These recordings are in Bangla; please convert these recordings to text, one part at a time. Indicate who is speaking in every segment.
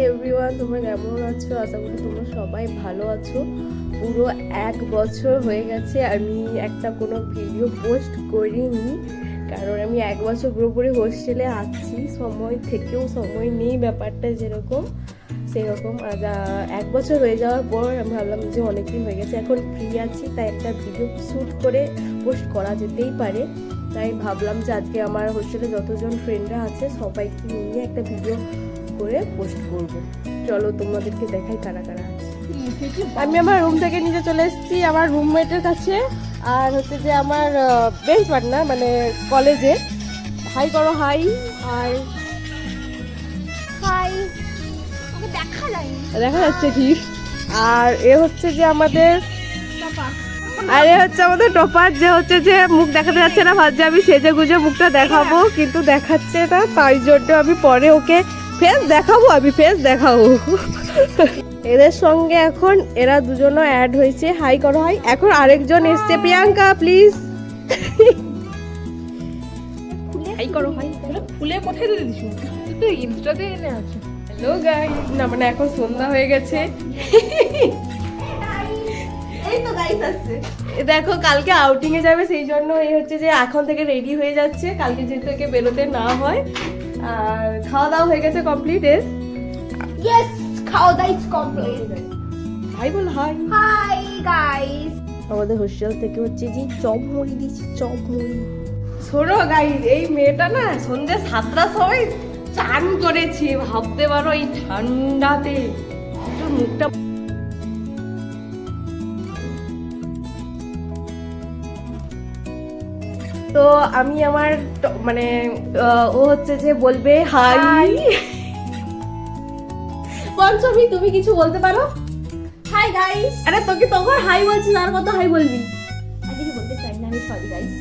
Speaker 1: এভরিওয়ান, তোমরা কেমন আছো? আশা করি তোমরা সবাই ভালো আছো। পুরো 1 বছর হয়ে গেছে আমি একটা কোনো ভিডিও পোস্ট করিনি, কারণ আমি 1 বছর পুরোপুরি হোস্টেলে আছি। সময় থেকেও সময় নেই, ব্যাপারটা যেরকম সেরকম। আর 1 বছর হয়ে যাওয়ার পর আমি ভাবলাম যে অনেকদিন হয়ে গেছে, এখন ফ্রি আছি, তাই একটা ভিডিও শ্যুট করে পোস্ট করা যেতেই পারে। তাই ভাবলাম যে আজকে আমার হোস্টেলে যতজন ফ্রেন্ডরা আছে সবাইকে নিয়ে একটা ভিডিও করে পোস্ট করব। চলো তোমাদেরকে দেখাই কারা কারা আছে। আমি আমার রুম থেকে নিচে চলে এসেছি আমার রুমমেটের কাছে, আর হচ্ছে যে আমার বেঞ্চ পার্টনার মানে কলেজে। হাই করো, হাই। আর হাই, দেখা যাচ্ছে ঠিক। আর এ হচ্ছে যে আমাদের টপার, যে হচ্ছে যে মুখ দেখাতে যাচ্ছে না, ভাবছে আমি সেজে গুজে মুখটা দেখাবো, কিন্তু দেখাচ্ছে না। তাই জন্য আমি পরে ওকে ফেস দেখাবো। এদের সঙ্গে এখন এরা দুজনও অ্যাড হয়েছে। হাই করো, হাই। এখন আরেকজন এসছে, প্রিয়াঙ্কা প্লিজ হাই করো, হাই।
Speaker 2: ফুলে কোথায় দিতে দিছো? তুই তো ইনস্টাতে এনে আছো।
Speaker 1: হ্যালো গাইস, না মানে এখন সন্ধ্যা হয়ে গেছে। দেখো কালকে আউটিং এ যাবে, সেই জন্য এই হচ্ছে যে এখন থেকে রেডি হয়ে যাচ্ছে, কালকে যেহেতু একে বেরোতে না হয়। আর খাওয়া দাওয়া হয়ে গেছে কমপ্লিট।
Speaker 3: Yes, খাওয়া দাওয়া is complete.
Speaker 1: হাই বল, হাই।
Speaker 3: Hi guys.
Speaker 1: আমাদের হোস্টেল থেকে হচ্ছে যে চপ মুড়ি দিচ্ছি, চপ মুড়ি। শোনো গাইস, এই মেয়েটা না সন্ধ্যে 7টার সময় চান করেছে, ভাবতে পারো এই ঠান্ডাতে। একটু মুখটা তো আমি আমার মানে ও হচ্ছে যে বলবে হাই। পঞ্চমী, তুমি কিছু বলতে পারো?
Speaker 3: Hi guys.
Speaker 1: আরে তোকে তখন হাই বলছি, আর কত হাই বলবি?
Speaker 3: আমি কিছু বলতে চাই না, আমি সরি গাইস।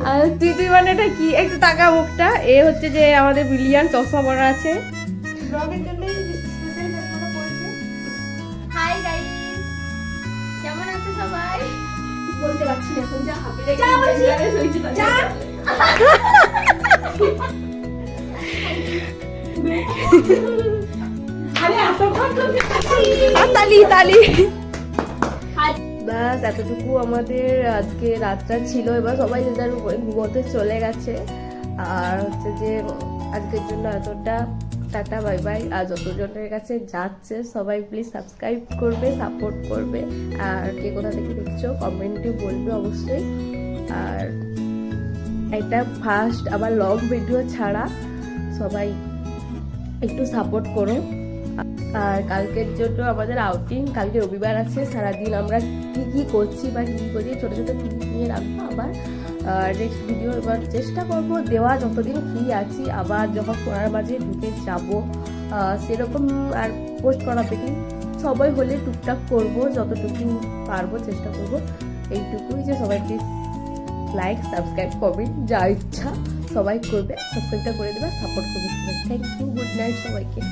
Speaker 1: আর তুই মানে এটা কি? একটু টাকা মুখটা। এ হচ্ছে যে আমাদের ব্রিলিয়ান্ট, চশমা পরা আছে। ব্লগের জন্য স্পেশাল চশমাটা পরেছে।
Speaker 3: Hi guys. কেমন আছো সবাই?
Speaker 1: বলতে পারছি না এখন, যা হাতে রেখে
Speaker 3: যা বলছি। যা।
Speaker 1: আরে এতক্ষণ তালি। ব্যাস এতটুকু আমাদের আজকে রাতটা ছিল। এবার সবাই যে যার উপরে ঘুমোতে চলে গেছে। আর হচ্ছে যে আজকের জন্য এতটা, টাটা বাই বাই। আর যতজনের কাছে যাচ্ছে সবাই প্লিজ সাবস্ক্রাইব করবে, সাপোর্ট করবে। আর কে কোথা থেকে দেখছো কমেন্টে বলবে অবশ্যই। আর একটা ফার্স্ট আবার লং ভিডিও ছাড়া সবাই একটু সাপোর্ট করো। আর কালকের জন্য আমাদের আউটিং, কালকে রবিবার আছে। সারাদিন আমরা কি করছি বা কি করি ছোটো ছোটো ক্লিপ নিয়ে রাখবো। আবার নেক্সট ভিডিও এবার চেষ্টা করবো দেওয়া, যতদিন ফ্রি আছি। আবার যখন পড়ার মাঝে ঢুকে যাবো সেরকম আর পোস্ট করা পেটি সবাই হলে টুকটাক করবো, যতটুকু পারবো চেষ্টা করবো। এইটুকুই যে সবাই প্লিজ লাইক, সাবস্ক্রাইব, কমেন্ট যা ইচ্ছা সবাই করবে, সাবস্ক্রাইবটা করে দেবে, সাপোর্ট করবে। থ্যাংক ইউ, গুড নাইট সবাইকে।